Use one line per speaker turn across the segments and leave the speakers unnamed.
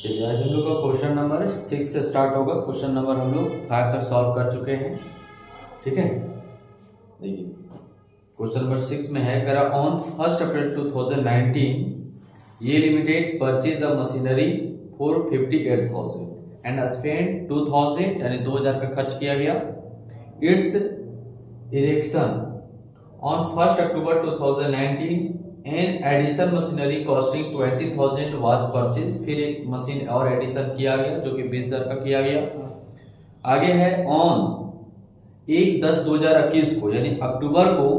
चलिए आज हम लोग का क्वेश्चन नंबर 6 से स्टार्ट होगा। क्वेश्चन नंबर हम लोग 5 तक सॉल्व कर चुके हैं। ठीक है, देखिए क्वेश्चन नंबर 6 में है करा ऑन 1 अप्रैल 2019 ये limited purchase the machinery for 58,000 and spend 2,000 यानी 2,000 का खर्च किया गया। Its erection on 1 October 2019 an addition machinery costing 20,000 was purchase. फिर एक मशीन और एडिशन किया गया जो कि 20,000 का किया गया। आगे है ऑन 1/10/2021 को यानी अक्टूबर को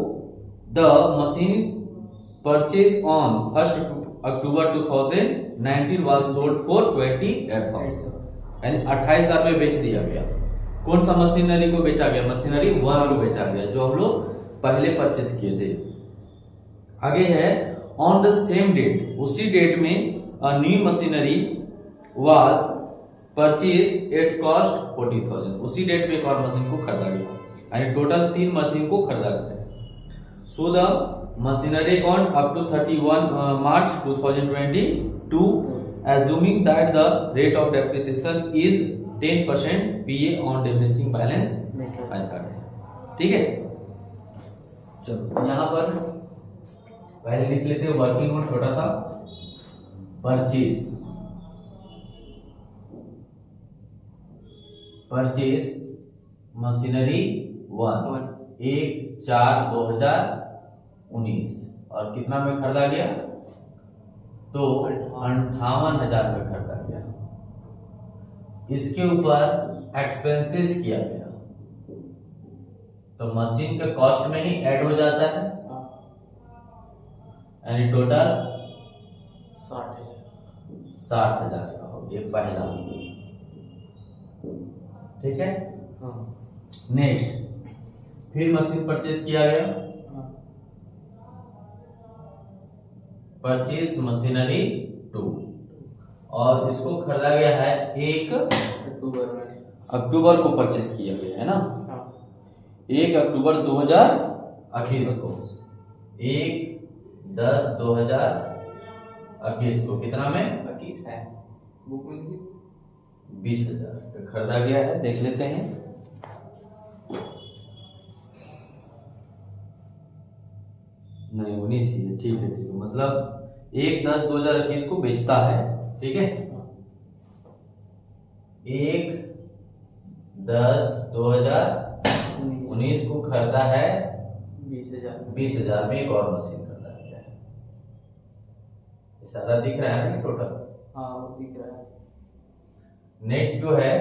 the machine purchase on 1 October 2019 was sold for 28,000 यानी 28,000 में बेच दिया गया। कौन सा मशीनरी को बेचा गया? मशीनरी 1 को बेचा गया जो हम लोग पहले परचेज किए थे। आगे है ऑन द सेम डेट, उसी डेट में a new machinery was purchase at cost 40,000। उसी डेट में एक और मशीन को खरीदा गया यानी टोटल 3 मशीन को खरीदा गया। So the machinery account up to 31 March 2022 assuming that the rate of depreciation is 10% PA on diminishing balance method। ठीक है, चलो यहां पर पहले लिख लेते हैं वर्किंग नोट छोटा सा। परचेज मशीनरी 1/4/2019 और कितना में खरीदा गया? तो 58,000 में खरीदा गया। इसके ऊपर एक्सपेंसेस किया गया तो मशीन के कॉस्ट में ही ऐड हो जाता है यानी टोटल 60,000 का हो गया पहला। ठीक है, नेक्स्ट फिर मशीन परचेज किया गया। परचेज मशीनरी 2 और इसको खरीदा गया है 1 अक्टूबर को परचेज किया गया है ना। 1 अक्टूबर 2021 को 1/10/2021 को कितना में? 21 है बुक में 20,000 खरीदा गया है। देख लेते हैं। नहीं 19 ही है। ठीक है, ठीक है, मतलब 1/10/2021 को बेचता है। ठीक है, 1/10/2019 को खरीदा है 20,000 में एक और मशीन खरीदा गया है। सारा दिख रहा है ना टोटल? हाँ दिख रहा है। नेक्स्ट जो है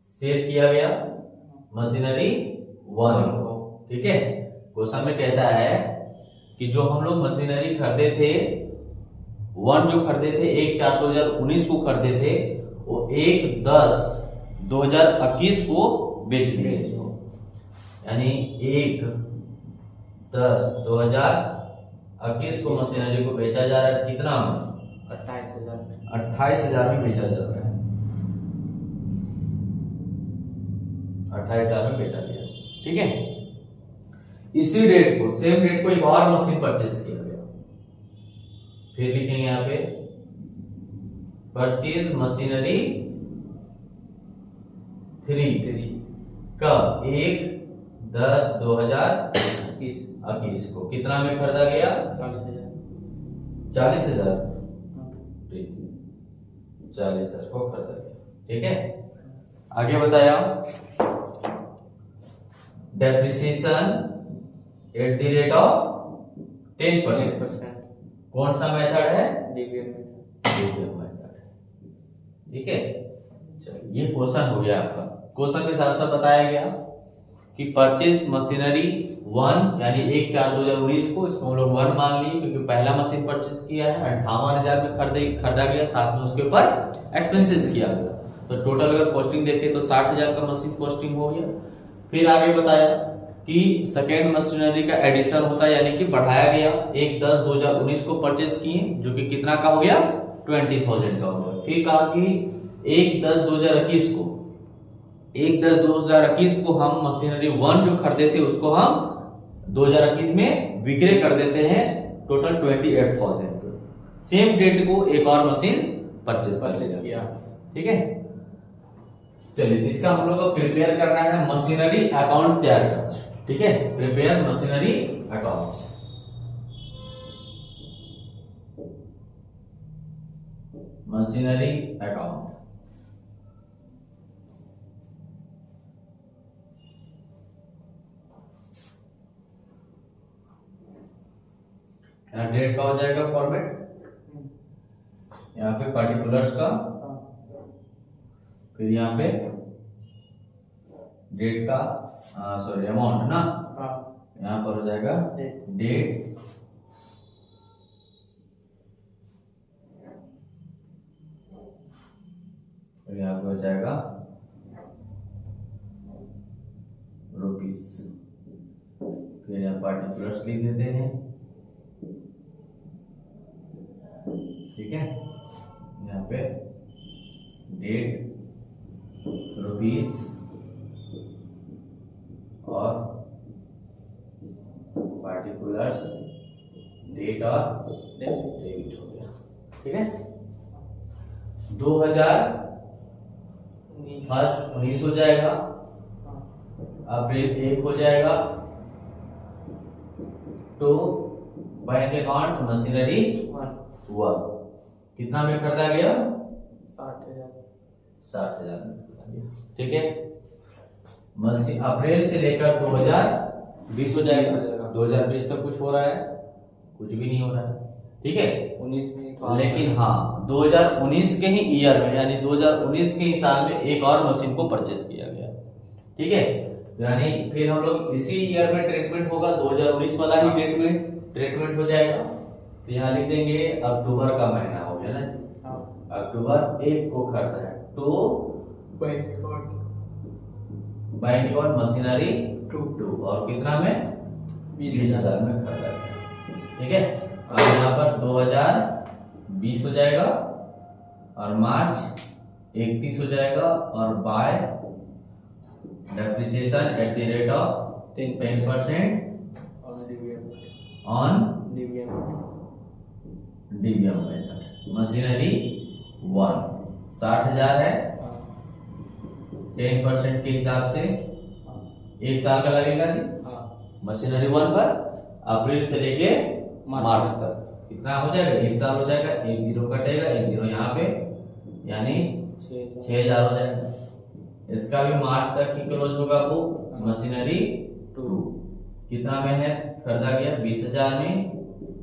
सेल किया गया मशीनरी 1 को। ठीक है, क्वेश्चन में कहता है कि जो हम लोग मशीनरी खरीदे थे 1 जो खरीदे थे 1/4/2019 को खरीदे थे वो 1/10/2021 को बेच दिए इसको यानी 1/10/2021 को मशीनरी को बेचा जा रहा है। कितना में? 28,000 में बेचा जा रहा है। 28,000 में बेचा गया। ठीक है, इसी डेट को सेम डेट को एक और मशीन परचेज किया गया। फिर लिखेंगे यहाँ पे परचेज मशीनरी 3 कब? 1/10/2021 को कितना में खरीदा गया? 40,000 40,000 को खरीदा गया। ठीक है, आगे बताया depreciation at the rate of 10%। कौन सा मेथड है? DBM method. ठीक है, चलिए ये क्वेश्चन हो गया आपका। क्वेश्चन के साथ साथ बताया गया कि परचेज मशीनरी 1 यानी 1/4/2019 को इसको हम लोग 1 मान लिए क्योंकि पहला मशीन परचेज किया है। 58,000 में खरीदा गया, साथ में उसके ऊपर एक्सपेंसेस किया गया तो टोटल अगर कॉस्टिंग देखें तो 60,000 का मशीन कॉस्टिंग हो गया। फिर आगे बताया कि सेकेंड मशीनरी का एडिशन होता है यानी कि बढ़ाया गया। 1/10/2019 को परचेज किए जो कि कितना का हो गया? 20,000 का हो गया। फिर कहा कि 1/10/2021 को हम मशीनरी 1 जो खरीदे थे उसको हम 2021 में विक्रय कर देते हैं टोटल 28,000। सेम डेट को एक और मशीन परचेज किया। ठीक है, चलिए इसका हम लोग को प्रिपेयर करना है, मशीनरी अकाउंट तैयार करना है। ठीक है, prepare machinery account. Machinery account यहाँ डेट का हो जाएगा फॉर्मेट, यहाँ पे पर्टिकुलर्स का, फिर यहाँ पे डेट का, सॉरी अमाउंट ना, यहाँ पर हो जाएगा डेट, फिर यहाँ पे हो जाएगा रुपीस, फिर यहाँ पर्टिकुलर्स लिख देते हैं। ठीक है, यहाँ पे डेट, रुपीस और पार्टिकुलर्स, डेट और डेबिट हो गया। ठीक है, 2019 हो जाएगा, अप्रैल 1 हो जाएगा, तो बैंक अकाउंट मशीनरी 1 कितना में खरीदा गया? 60,000 में खरीदा गया। ठीक है, अप्रैल से लेकर 2020 हो जाएगा। 2020 तक कुछ हो रहा है? कुछ भी नहीं हो रहा है। ठीक है,
19 में,
लेकिन हाँ 2019 के ही ईयर में, यानी 2019 के ही साल में एक और मशीन को परचेस किया गया। ठीक है, यानी फिर हम लोग इसी ईयर में ट्रीटमेंट होगा, 2019 वाला ही डेट में ट्रीटमेंट हो जाएगा। तो यहाँ लिख देंगे अक्टूबर का महीना हो गया ना, अक्टूबर 1 को खरीदा है, तो बैंक अकाउंट मशीनरी 2 और कितना में? 20,000 में खरीदा है। ठीक है, और यहाँ पर 2020 हो जाएगा और मार्च 31 हो जाएगा, और bye depreciation at the rate of 10% on DBM method. Machinery 1 60,000 है, 10% के हिसाब से 1 साल का लगेगा जी। मशीनरी 1 पर अप्रैल से लेके मार्च तक कितना हो जाएगा? 1 साल हो जाएगा, 1 जीरो कटेगा, 1 जीरो यहाँ पे, यानी 6,000 हो जाएगा। इसका भी मार्च तक ही क्लोज होगा बुक। मशीनरी 2 कितना में है? खरीदा गया 20,000 में,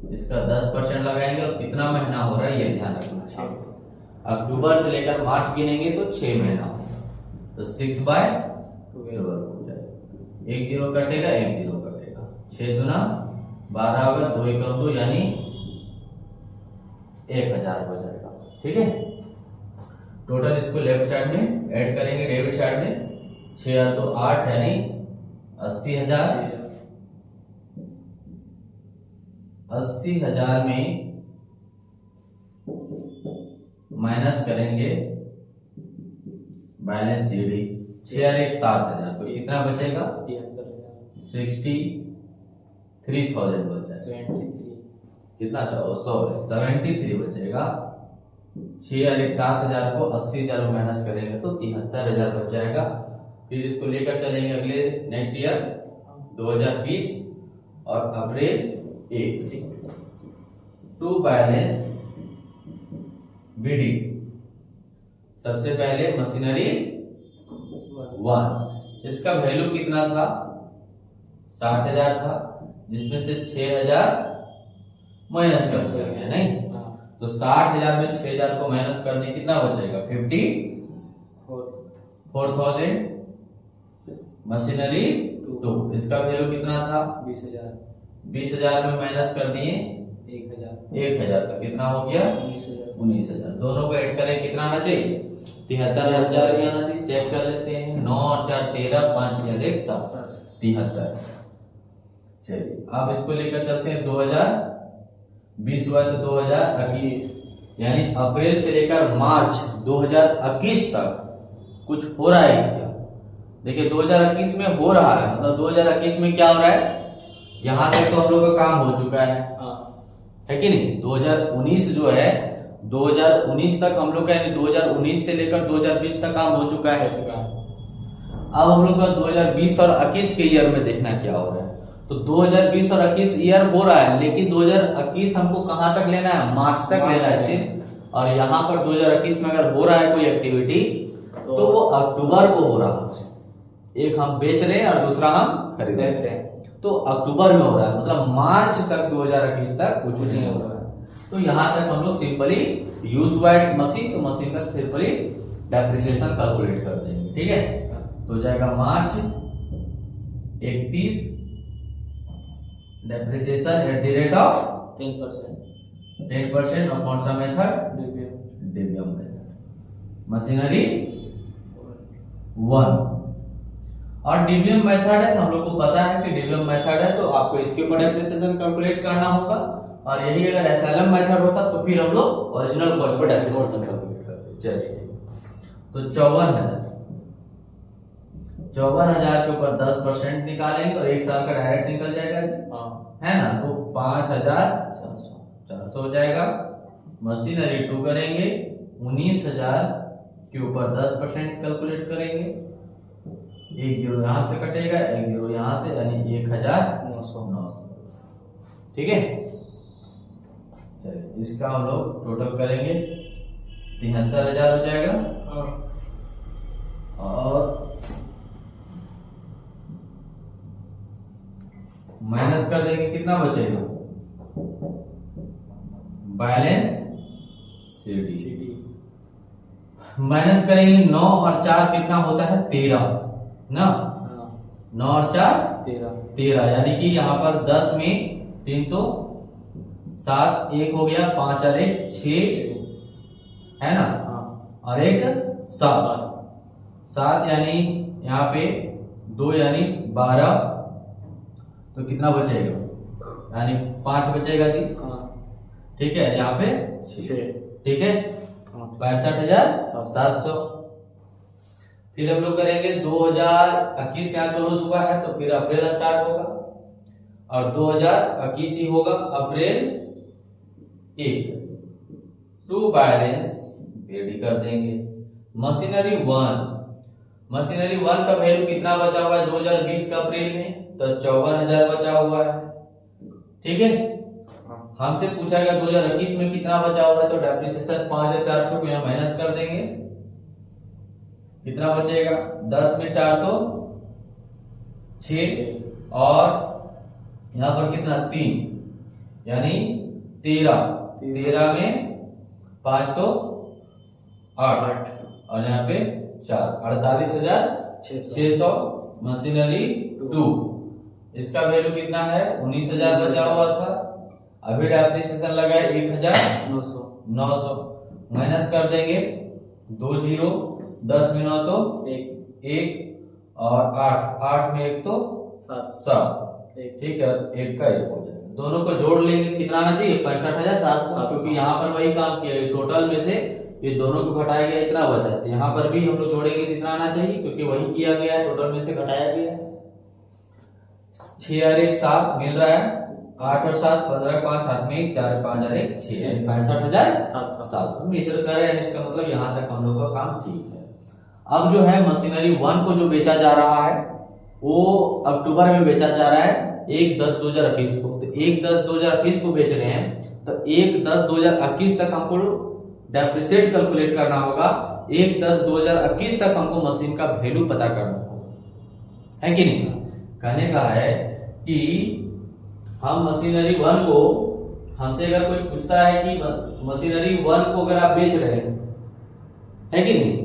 इसका 10% लगाएंगे, और कितना महीना हो रहा है ये ध्यान रखना। अक्टूबर से लेकर मार्च गिनेंगे तो 6 महीना होगा, तो 6/12 हो जाएगा। 1 जीरो कटेगा, 1 जीरो कटेगा, 6 दूना 12 होगा, 2 एकम 2, यानी 1,000 हो जाएगा। ठीक है, टोटल इसको लेफ्ट साइड में ऐड करेंगे, डेबिट साइड में 6 और 2 8, यानी 80,000। 80,000 में माइनस करेंगे बैलेंस सीडी, 6 और 1 7,000, तो कितना बचेगा? 63,000 बच जाएगा। कितना? 73 बचेगा। 6 और 1 7,000 को 80,000 में माइनस करेंगे तो 73,000 बच जाएगा। फिर इसको लेकर चलेंगे अगले नेक्स्ट ईयर 2020 और अप्रैल 1 टू बैलेंस बीडी। सबसे पहले मशीनरी 1, इसका वैल्यू कितना था? 60,000 था, जिसमें से 6,000 माइनस कर दिया गया, नहीं? तो 60,000 में 6,000 को माइनस करने कितना बचेगा? 54,000। मशीनरी 2, इसका वैल्यू कितना था?
20,000।
20,000 में माइनस कर दिए 1,000, तो कितना हो गया? 19,000। दोनों को ऐड करें कितना आना चाहिए? 73,000 ही आना चाहिए। चेक कर लेते हैं, 9 और 4 13, 5 और 1 7, 73। चलिए अब इसको लेकर चलते हैं 2020 हुआ तो 2021, यानी अप्रैल से लेकर मार्च 2021 तक कुछ हो रहा है क्या? देखिए 2021 में हो रहा है, मतलब 2021 में क्या हो रहा है? यहाँ तक तो हम लोग का काम हो चुका है, है कि नहीं। 2019 जो है 2019 तक हम लोग का, यानी 2019 से लेकर 2020 तक काम हो चुका है। अब हम लोग का 2020 और 21 के ईयर में देखना क्या हो रहा है। तो 2020 और 21 ईयर हो रहा है, लेकिन 2021 हमको कहां तक लेना है, मार्च तक लेना है सिर्फ। और यहाँ पर 2021 में अगर हो रहा है कोई एक्टिविटी तो वो अक्टूबर को हो रहा है। एक हम बेच रहे हैं और दूसरा हम खरीद रहे हैं, तो अक्टूबर में हो रहा है, मतलब मार्च तक 2021 तक कुछ नहीं हो रहा है। तो यहाँ तक हम लोग सिंपली यूज हुआ है मशीन, तो मशीन का सिंपली डेप्रिसिएशन कैलकुलेट कर देंगे। ठीक है, तो जाएगा मार्च 31 depreciation at the rate of 10%। और कौन सा मेथड, डेबियम मेथड, मशीनरी 1। और डेबियम मेथड है तो हम लोग को पता है कि डेबियम मेथड है तो आपको इसके ऊपर डेप्रिसिएशन कैलकुलेट करना होगा। और यही अगर एसएलएम मेथड होता तो फिर हम लोग original cost per depreciation calculate करते। चलिए, तो 54,000 के ऊपर 10% निकालेंगे और एक साल का डायरेक्ट निकल जाएगा, है ना। तो 5,400 हो जाएगा। मशीनरी 2 करेंगे, 19,000 के ऊपर 10% कैलकुलेट करेंगे। एक जीरो यहां से कटेगा, एक जीरो यहां से, यानी 1,900। ठीक है, चलिए इसका हम लोग टोटल करेंगे, 73,000 हो जाएगा। और माइनस कर देंगे, कितना बचेगा, बैलेंस सीडी। माइनस करेंगे 9 और 4 कितना होता है, 13 ना। 9 और 4 13, यानी कि यहाँ पर 10 में 3 तो 7, 1 हो गया, 5 और 1 6, है ना। और एक 7, यानी यहाँ पे 2 यानी 12, तो कितना बचेगा, यानी 5 बचेगा जी। ठीक है, यहाँ पे 6। ठीक है, 65,700। फिर हम लोग करेंगे 2021 यहाँ क्लोज हुआ है तो फिर अप्रैल स्टार्ट होगा, और 2021 ही होगा अप्रैल 1 टू बैलेंस रेडी कर देंगे। मशीनरी 1 का वैल्यू कितना बचा हुआ है 2020 का अप्रैल में, तो 54,000 बचा हुआ है। ठीक है, हमसे पूछा गया 2021 में कितना बचा हुआ है, तो डेप्रिसिएशन 5,400 को यहाँ माइनस कर देंगे, कितना बचेगा, 10 में 4 तो 6, और यहाँ पर कितना 3, यानी 13 में 5 तो 8, और यहाँ पे 4, 48,600। मशीनरी 2, इसका वैल्यू कितना है, 19,000 बचा हुआ था, अभी डेप्रिसिएशन लगा है 1,900। माइनस कर देंगे, 2 जीरो, 10 में 9 तो 1, और 8 में 1 तो 7। ठीक है, 1 का 1 हो जाएगा। दोनों को जोड़ लेंगे, कितना आना चाहिए, 65,700, क्योंकि यहाँ पर वही काम किया, टोटल में से ये दोनों को घटाया गया, इतना बचा है। यहाँ पर भी हम लोग जोड़ेंगे, कितना आना चाहिए, क्योंकि वही किया गया है, टोटल में से घटाया गया है। 6 और 1 7 मिल रहा है, 8 और 7 15, 5 हाथ में 1, 4 5 और 1 6, 65,700 मीटर कर रहे हैं। इसका मतलब यहाँ तक हम लोग का काम ठीक है। अब जो है मशीनरी 1 को जो बेचा जा रहा है वो अक्टूबर में बेचा जा रहा है 1/10/2021 को। तो 1/10/2021 को बेच रहे हैं, तो 1/10/2021 तक हमको डेप्रिसिएट कैलकुलेट करना होगा। 1/10/2021 तक हमको मशीन का वैल्यू पता करना होगा, है कि नहीं। कहने का है कि हम मशीनरी 1 को, हमसे अगर कोई पूछता है कि मशीनरी 1 को अगर आप बेच रहे हैं, है कि नहीं,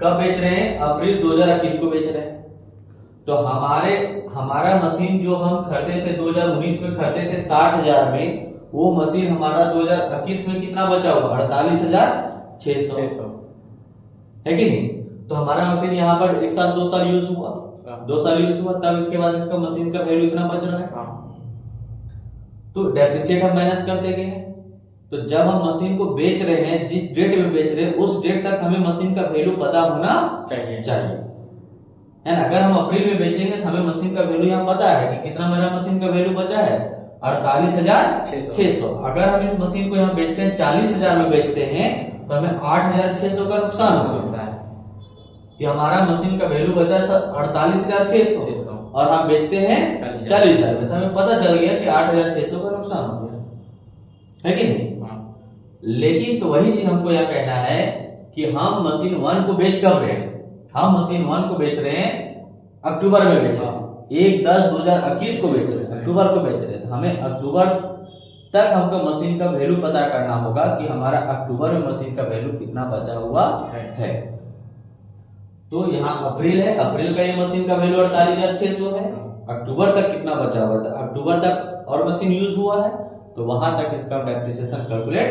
कब बेच रहे हैं, अप्रैल 2021 को बेच रहे हैं, तो हमारा मशीन जो हम खरीदे थे 2019 में खरीदे थे 60,000 में, वो मशीन हमारा 2021 में कितना बचा हुआ, 48,600, है कि नहीं। तो हमारा मशीन यहाँ पर 1 साल 2 साल यूज हुआ, 2 साल यूज हुआ, तब इसके बाद इसका मशीन का वैल्यू इतना बच रहा है, तो डेप्रिसिएट हम माइनस कर देंगे। तो जब हम मशीन को बेच रहे हैं, जिस डेट में बेच रहे हैं उस डेट तक हमें मशीन का वैल्यू पता होना चाहिए, है ना। अगर हम अप्रैल में बेचेंगे तो हमें मशीन का वैल्यू यहाँ पता है कि कितना मेरा मशीन का वैल्यू बचा है, 48,600। अगर हम इस मशीन को यहाँ बेचते हैं 40,000 में बेचते हैं तो हमें 8,600 का नुकसान होता है कि हमारा मशीन का वैल्यू बचा है 48,600 और हम बेचते हैं 40,000 में, तो हमें पता चल गया कि 8,600 का नुकसान हो गया, है कि नहीं? लेकिन तो वही चीज हमको यहाँ कहना है कि हम मशीन 1 को बेच कब रहे हैं? हम मशीन 1 को बेच रहे हैं अक्टूबर में बेच रहे हैं, 1/10/2021 को बेच रहे हैं, अक्टूबर को बेच रहे हैं। तो हमें अक्टूबर तक हमको मशीन का वैल्यू पता करना होगा कि हमारा अक्टूबर में मशीन का वैल्यू कितना बचा हुआ है। तो यहाँ अप्रैल है, अप्रैल का ये मशीन का वैल्यू 48,600 है। अक्टूबर तक कितना बचा हुआ था? अक्टूबर तक और मशीन यूज हुआ है तो वहां तक इसका डेप्रिसिएशन कैलकुलेट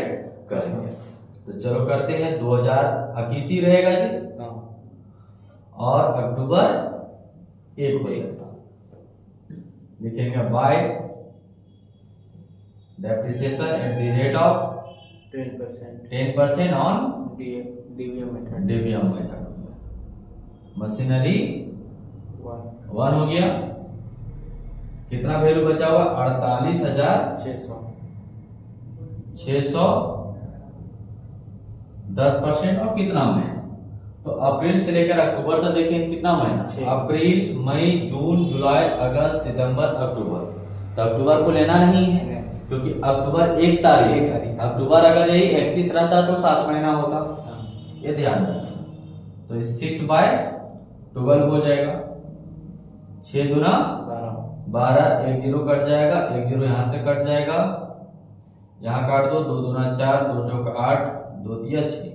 करेंगे। तो चलो करते हैं, 2021 ही रहेगा जी और अक्टूबर 1 हो जाएगा। लिखेंगे bye depreciation at the rate of 10% on DVM method. Machinery 1 हो गया, कितना वैल्यू बचा हुआ? 48,600। 10% और कितना महीना? तो अप्रैल से लेकर अक्टूबर तक देखिए कितना महीना? अप्रैल, मई, जून, जुलाई, अगस्त, सितंबर, अक्टूबर। तो अक्टूबर को लेना नहीं है क्योंकि अक्टूबर 1 तारीख, अक्टूबर अगर यही 31 रहता तो 7 महीना होता, ये ध्यान रखना। तो 6/12 हो जाएगा, 6 दूना 12, 1 0 कट जाएगा, 1 0 यहाँ से कट जाएगा, यहाँ काट दो, 2 दूना 4, 2 चौका 8, 2 तिया 6,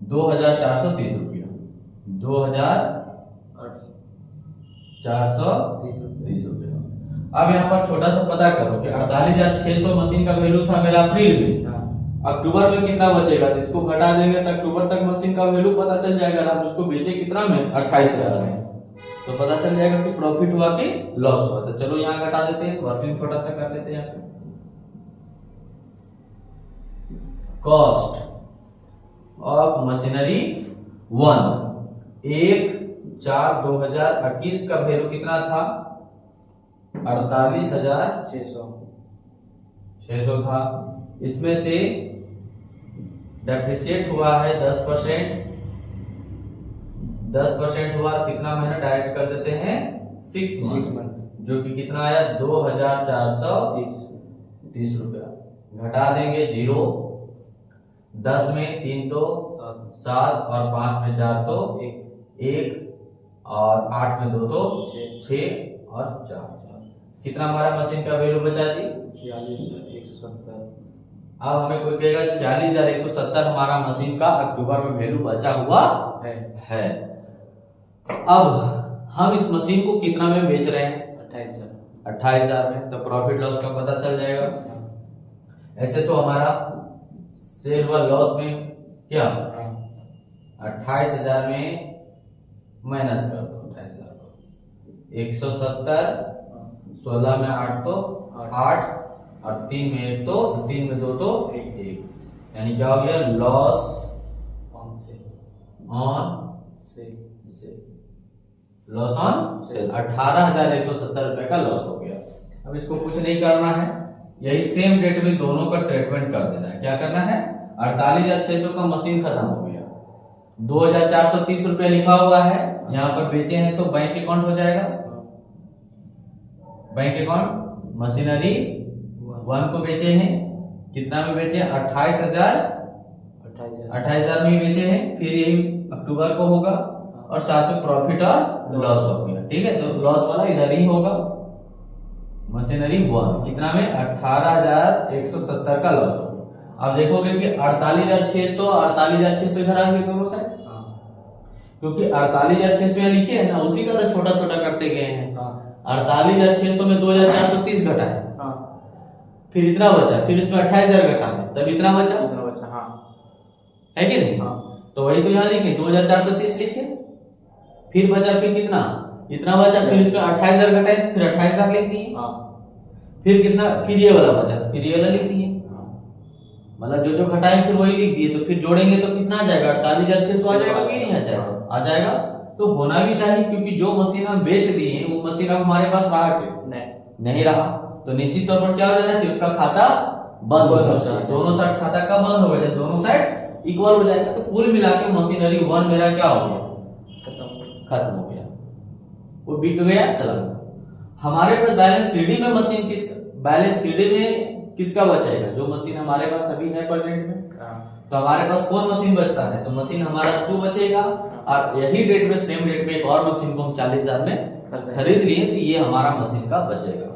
2,430 रुपया, 2,430 रुपया। अब यहाँ पर छोटा सा पता करो कि 48,600 मशीन का वैल्यू था मेरा अप्रैल में, अक्टूबर में कितना बचेगा? तो इसको घटा देंगे तो अक्टूबर तक मशीन का वैल्यू पता चल जाएगा। हम उसको बेचे कितना में? 28,000 में, तो पता चल जाएगा कि प्रॉफिट हुआ कि लॉस हुआ। तो चलो यहाँ घटा देते हैं, वर्किंग छोटा सा कर लेते हैं यहाँ पे। कॉस्ट ऑफ मशीनरी 1 1/4/2021 का वैल्यू कितना था? 48,600 था। इसमें से डेप्रिसिएट हुआ है 10% हुआ, कितना महीना? डायरेक्ट कर देते हैं 6 मंथ, जो कि कितना आया? 2,430 रुपया। घटा देंगे 0, 10 में 3 तो 7 और 5 में 4 तो 1 और 8 में 2 तो 6 और 4। कितना हमारा मशीन का वैल्यू बचा जी?
46,170।
अब हमें कोई कहेगा 46,170 हमारा मशीन का अक्टूबर में वैल्यू बचा हुआ है। अब हम इस मशीन को कितना में बेच रहे हैं? 28,000 में। तो प्रॉफिट लॉस का पता चल जाएगा। ऐसे तो हमारा सेल व लॉस में क्या 28,000 में माइनस कर दो 28,000 को, 170, 16 में 8 तो 8 और 3 में 1 तो 3 में 2 तो 1, यानी क्या हो गया? Loss on sale, loss on sale 18,170 रुपए का लॉस हो गया। अब इसको कुछ नहीं करना है, यही सेम डेट में दोनों का ट्रीटमेंट कर देना है। क्या करना है? 48,600 का मशीन खत्म हो गया, 2,430 रुपया लिखा हुआ है, यहाँ पर बेचे हैं तो बैंक अकाउंट हो जाएगा। बैंक अकाउंट मशीनरी 1 को बेचे हैं, कितना में बेचे? 28,000 में ही बेचे हैं। फिर यही अक्टूबर को होगा और साथ में प्रॉफिट और लॉस हो गया। ठीक है, तो लॉस वाला इधर ही होगा। मशीनरी 1 कितना में? 18,170 का लॉस होगा। अब देखोगे कि 48,600 इधर आ गए दोनों साइड, क्योंकि 48,600 यहाँ लिखे है ना, उसी का तो छोटा छोटा करते गए हैं। 48,600 में 2,430 घटा है, फिर इतना बचा, फिर इसमें 28,000 घटा है, तब इतना बचा, हाँ है कि नहीं? तो वही तो यहाँ लिखे 2,430 लिखे, फिर बचा, फिर कितना? इतना बचा, फिर इसमें 28,000 घटाए, फिर 28,000 लिख दिए, फिर कितना? फिर ये वाला बचा, फिर ये वाला लिख दिए, मतलब जो जो घटाए फिर वही लिख दिए। तो फिर जोड़ेंगे तो कितना आ जाएगा? 48,600 आ जाएगा कि नहीं आ जाएगा? आ जाएगा। तो होना भी चाहिए, क्योंकि जो मशीन हम बेच दिए वो मशीन अब हमारे पास रहा कि नहीं रहा, तो निश्चित तौर पर क्या हो जाना चाहिए, उसका खाता बंद हो जाना चाहिए। दोनों साइड खाता का बंद हो गया, दोनों साइड इक्वल हो जाएगा। तो कुल मिला के मशीनरी 1 मेरा क्या हो गया, खत्म हो गया, वो बिक गया, चला गया। हमारे पास बैलेंस सीडी में मशीन बैलेंस सीडी में किसका बचेगा, जो मशीन हमारे पास अभी है प्रेजेंट में। तो हमारे पास कौन मशीन बचता है, तो मशीन हमारा 2 बचेगा। और यही डेट में सेम डेट में एक और मशीन को हम 40,000 में खरीद लिए, तो ये हमारा मशीन का बचेगा।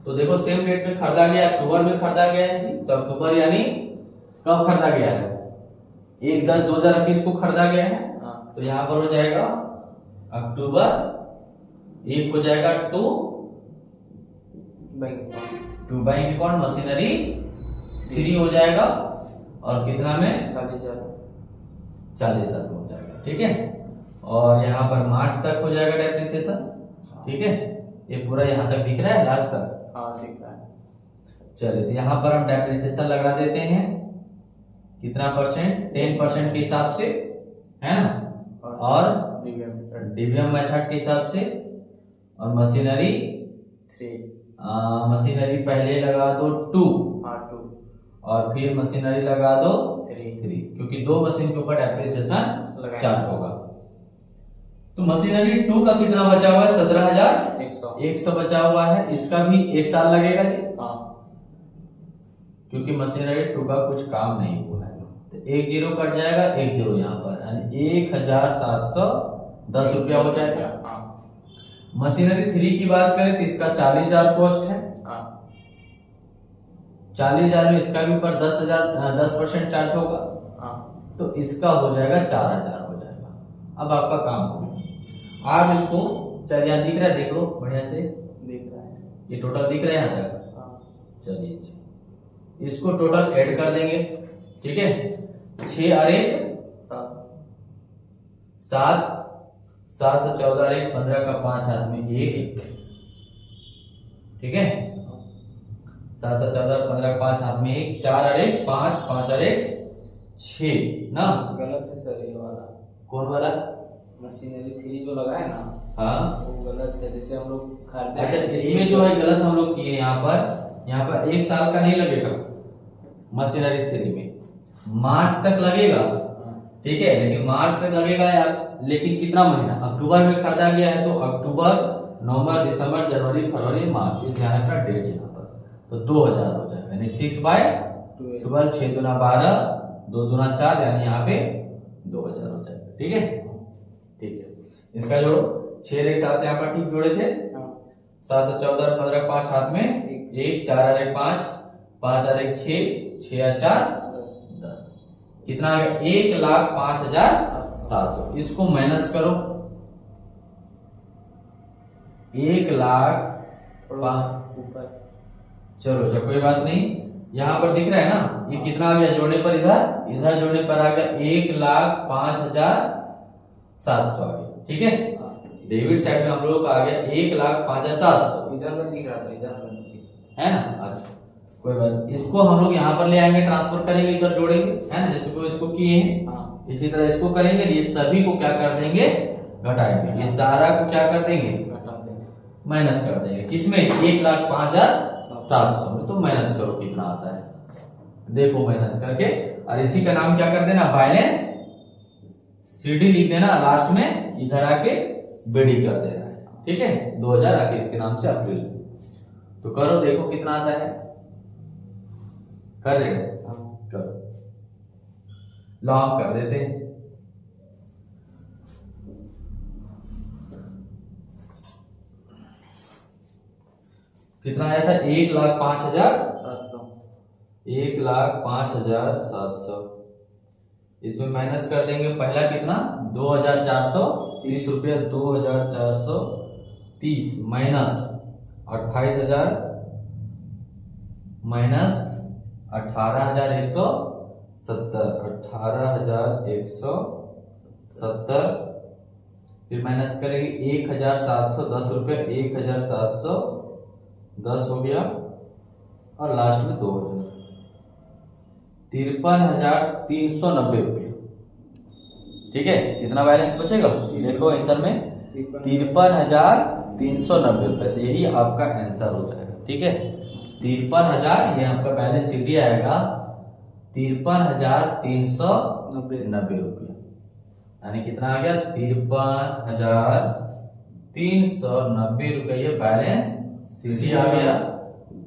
तो देखो सेम डेट में खरीदा गया, अक्टूबर में खरीदा गया है जी। तो अक्टूबर यानी कब खरीदा गया है, 1/10/2021 को खरीदा गया है। तो यहाँ पर हो जाएगा अक्टूबर 1 हो जाएगा 2 बैंक अकाउंट, मशीनरी 3 हो जाएगा, और कितना में 40,000 हो जाएगा, ठीक है। और यहाँ पर मार्च तक हो जाएगा डेप्रिसिएशन, ठीक है। ये पूरा यहाँ तक दिख रहा है, लास्ट तक
दिख रहा है।
चलिए, तो यहाँ पर हम डेप्रिसिएशन लगा देते हैं, कितना परसेंट, 10% के हिसाब से, है ना, और डिवियम मेथड के हिसाब से। और मशीनरी
3,
मशीनरी पहले लगा दो 2, और फिर मशीनरी लगा दो 3, क्योंकि 2 मशीन के ऊपर डेप्रिसिएशन चार्ज होगा। तो मशीनरी 2 का कितना बचा हुआ है, 17,100 बचा हुआ है। इसका भी 1 साल लगेगा जी, क्योंकि मशीनरी 2 का कुछ काम नहीं हुआ है। तो 1 0 कट जाएगा, 1 0 यहाँ पर, यानी 1,710 रुपया हो जाएगा। मशीनरी 3 की बात करें तो इसका 40,000 कॉस्ट है। 40,000 में इसका भी ऊपर 10% चार्ज होगा, तो इसका हो जाएगा 4,000 हो जाएगा। अब आपका काम हो, आप इसको चलिए, यहाँ दिख रहा है, देख लो बढ़िया से,
दिख रहा है,
ये टोटल दिख रहा है यहाँ तक। चलिए, इसको टोटल ऐड कर देंगे, ठीक है। 6 और 1 7, 7 से 14 और 1 15 का 5 हाथ में 1, ठीक है। 7 से 14 15 का 5 हाथ में 1, 4 और 1 5, 5 और 1 6 ना।
गलत है सर ये वाला।
कौन वाला,
मशीनरी 3 जो लगा है ना,
हाँ
वो गलत है, जैसे हम लोग खरीदे।
अच्छा, इसमें जो है गलत हम लोग किए, यहाँ पर 1 साल का नहीं लगेगा मशीनरी 3 में, मार्च तक लगेगा, ठीक है। लेकिन मार्च तक लगेगा यार, लेकिन कितना महीना, अक्टूबर में खरीदा गया है, तो अक्टूबर नवंबर दिसंबर जनवरी फरवरी मार्च, ये यहाँ का डेट यहाँ पर, तो 2000 हो जाएगा, यानी 6/12, 6 दूना 12, 2 दूना 4, यानी यहाँ पे 2000 हो जाएगा, ठीक है। ठीक है, इसका जोड़ो, 6 एक साथ यहाँ पर ठीक जोड़े थे, 7 से 14 15 5 हाथ में 1, 4 और 1 5, 5 और 1 6, 6 और 4 10, कितना आ गया, 1,05,700। इसको माइनस करो, 1,05,000
ऊपर,
चलो अच्छा कोई बात नहीं, यहाँ पर दिख रहा है ना, ये कितना आ गया जोड़ने पर, इधर जोड़ने पर आ गया 1,05,700 आ गया, ठीक है। डेबिट साइड में हम लोग का आ गया 1,05,700,
इधर में दिख रहा था, इधर में
है ना। अच्छा कोई बात, इसको हम लोग यहाँ पर ले आएंगे, ट्रांसफर करेंगे, इधर जोड़ेंगे, है ना, जैसे को इसको किए हैं, इसी तरह इसको करेंगे। ये सभी को क्या कर देंगे, घटाएंगे, ये सारा को क्या कर देंगे, माइनस कर देंगे, किसमें, 1,05,700 में। तो माइनस करो कितना आता है, देखो माइनस करके, और इसी का नाम क्या कर देना, बैलेंस सीडी लिख देना, लास्ट में इधर आके बीडी कर देना है, ठीक है। 2000 आके इसके नाम से अप्रैल, तो करो देखो कितना आता है, कर देगा, करो, लॉग कर देते हैं। कितना आया था, 1,05,700, 1,05,700। इसमें माइनस कर देंगे, पहला कितना, 2,430 रुपया, 2,430 माइनस 28,000 माइनस 18,170, 18,170, फिर माइनस करेंगे 1,710 रुपये, 1,710 हो गया, और लास्ट में 2,000, 53,390 रुपये, ठीक है। कितना बैलेंस बचेगा, देखो आंसर में 53,390 रुपये, यही आपका आंसर हो जाएगा, ठीक है। 53,000, ये आपका बैलेंस सीडी आएगा 53,390 रुपया, यानी कितना आ गया 53,390 रुपया ये बैलेंस सीडी आ गया,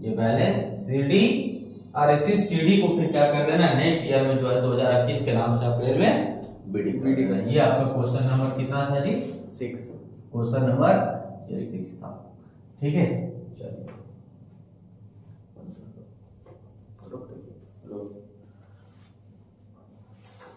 ये बैलेंस सीडी। और इसी सीडी को फिर क्या कर देना नेक्स्ट ईयर में जो है 2021 के नाम से अप्रैल में बीडी कर देना। ये आपका क्वेश्चन नंबर कितना था जी 6, क्वेश्चन नंबर 6 था। ठीक है, चलिए।